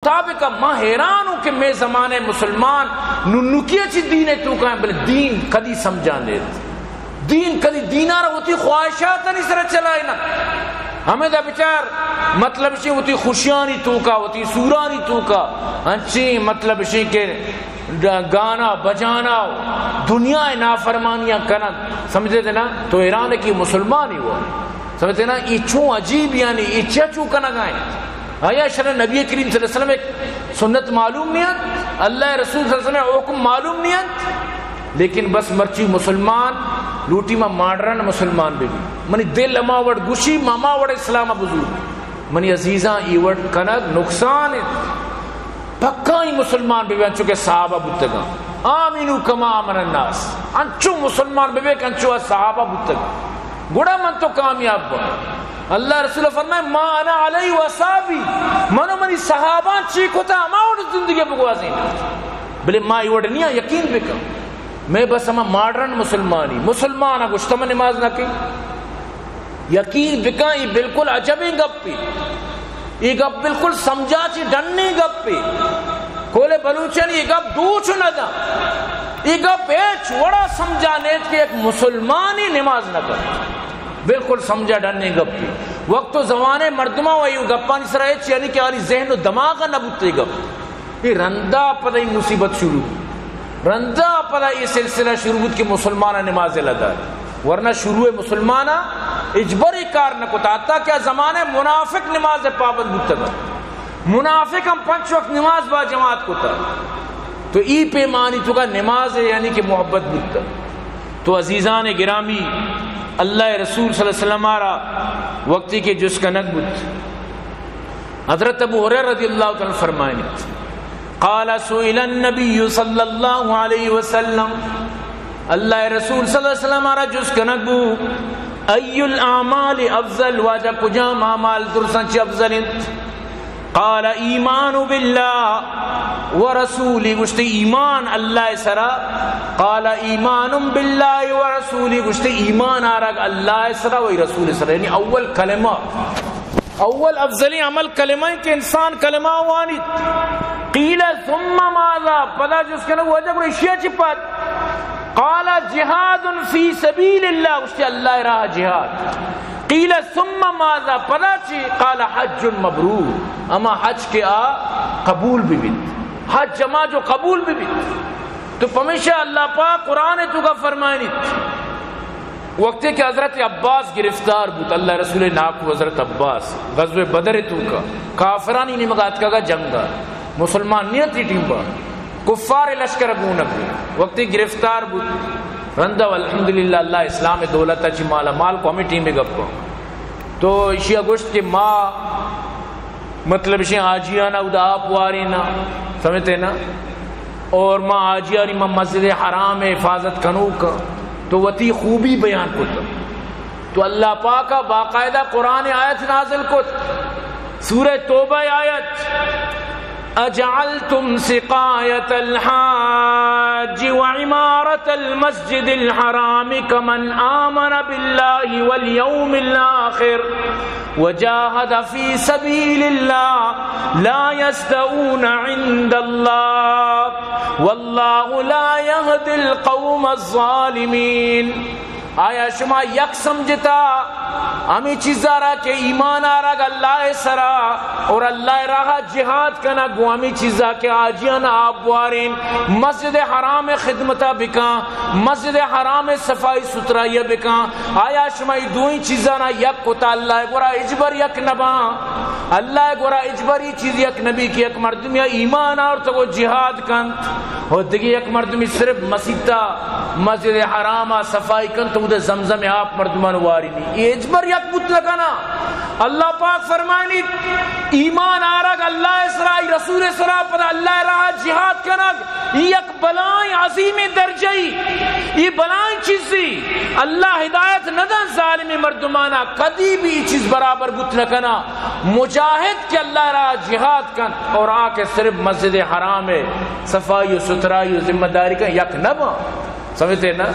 مطابق ماں حیران ہوں کہ میں زمانے مسلمان ننکیہ چی دین تو کہیں بلے دین کدی سمجھانے دین کدی دینار ہوتی خواہشات نہیں سر چلائے نا ہمیں دا بچار مطلب شی ہوتی خوشیانی تو کا ہوتی سورانی تو کا انچی مطلب شی کہ گانا بجانا دنیا نافرمانیاں کنا سمجھتے تھے نا تو ایران کی مسلمان ہی ہوا سمجھتے نا یہ چون عجیب یعنی یہ چون کنا گائیں آیا شرع نبی کریم صلی اللہ علیہ وسلم ایک سنت معلوم نہیں ہے اللہ رسول صلی اللہ علیہ وسلم حکم معلوم نہیں ہے لیکن بس مرچی مسلمان لوٹی ما ماڈرن مسلمان بھی منی دل اما وڑ گوشی ماما وڑ اسلام بزرگ منی عزیزاں ای وڑ کنگ نقصان ہے پکا ہی مسلمان بھی انچو کے صحابہ بتگا آمینو کما آمن الناس انچو مسلمان بھی انچو صحابہ بتگا گوڑا من تو کامیاب با اللہ رسول فرمائے ما انا علی و صحابی منو منی صحابان چیکو تا ما وڑ زندگی بگوازی بلے ما ای وڑ نہیں یقین بکا میں بس ہما ماڈرن مسلمانی مسلمان گشتم نماز نہ کی یقین بکا یہ بالکل عجبی گپ پی یہ گپ بالکل سمجھا چی ڈننی گپ پی کولے بلوچن یہ گپ دوچ نہ دا یہ گپ ایچ وڑا سمجھا نیت کہ ایک مسلمانی نماز نہ کر بالکل سمجھا ڈننی گپ پی وقت و زمانے مردمہ ہوئی گپانی سر ایچ یعنی کہ آنی ذہن و دماغ نہ بوتے گپ یہ رندہ پتہ ہی مصیبت شروع رندہ پدا یہ سلسلہ شروع کی مسلمانہ نماز لگا ورنہ شروع مسلمانہ اجبری کار نہ کتا آتا کیا زمانے منافق نماز پابند بودتا منافق ہم 5 وقت نماز با جماعت کتا تو ای پیمانی تو کا نماز ہے یعنی کہ محبت بودتا تو عزیزان گرامی اللہ رسول صلی اللہ علیہ وسلم آرہ وقتی کے جس کا نک بود حضرت ابو ہریرہ رضی اللہ تعالی فرمائنی قال سئل النبی صلی اللہ علیہ وسلم اللہ رسول صلی اللہ علیہ وسلم آرہ جس کنگو ای الاعمال افضل واجہ کجام اعمال درسان چی افضل انت قال ایمان باللہ ورسولی گشتی ایمان اللہ سرا قال ایمان باللہ ورسولی گشتی ایمان آرہ اللہ سرا وی رسول سرا یعنی اول کلمہ اول افضلی عمل کلمہ کہ انسان کلمہ وانی قیل ثم ماذا پدا جس کے لوگ وجہ کوئی شیعہ چپات قال جہاد فی سبیل اللہ اس کے اللہ راہ جہاد قیل ثم ماذا پدا چی قال حج مبرور اما حج کے قبول بھی بیت حج جمع جو قبول بھی بیت تو پمیشہ اللہ پاک قرآن تو کا فرمائنی وقتی کہ حضرت عباس گرفتار بود اللہ رسول ناکو حضرت عباس غزوہ بدر تو کا کافرانی نمگات کا جنگا مسلمان نیتی ٹیم با کفار لشکر گونک بھی وقتی گرفتار بود رندہ والحمدللہ اللہ اسلام دولتا چی مالا مال کو ہمیں ٹیم میں گپ تو شیعہ گوشت کے ماں مطلب شیعہ آجیانا ادا آپ وارینا سمجھتے نا اور ماں آجیانی ماں مسجد حرام حفاظت کنو کا تو وتی خوبی بیان کرتا تو اللہ پاکا باقاعدہ قرآن آیت نازل کت سورہ توبہ آیت اجعلتم سقایت الحاج وعمارت المسجد الحرام کمن آمن باللہ والیوم الآخر وجاہد فی سبیل اللہ لا یستعون عند اللہ واللہ لا یہد القوم الظالمین آیا شما یک سمجھتا ہمیں چیزا رہا کہ ایمان آرہا گا اللہ سرا اور اللہ رہا جہاد کنا گو ہمیں چیزا کہ آجیان آپ وارین مسجد حرام خدمتا بکان مسجد حرام صفائی سترائی بکان آیا شما دوئی چیزا نا یک کتا اللہ گورا اجبر یک نبا اللہ گورا اجبری چیز یک نبی کی یک مردمی ایمان اور تو جہاد کنت اور دیکھیں یک مردمی صرف مسیطہ مسجد حرام صفائی کنت تو زمزم آپ مردمان واری نہیں یہ اجبر یک بت لگانا اللہ پاک فرمائنی ایمان آرگ اللہ اسرائی رسول اسرائی پدا اللہ راہ جہاد کنگ یک بلائیں عظیم درجہی یہ بلائیں چیزی اللہ ہدایت ندن ظالمی مردمانا کدی بھی چیز برابر بت لگانا مجاہد کہ اللہ راہ جہاد کن اور آکے صرف مسجد حرام ہے صفائی و سترائی و ذمہ داری کا یک نبا سمجھتے نا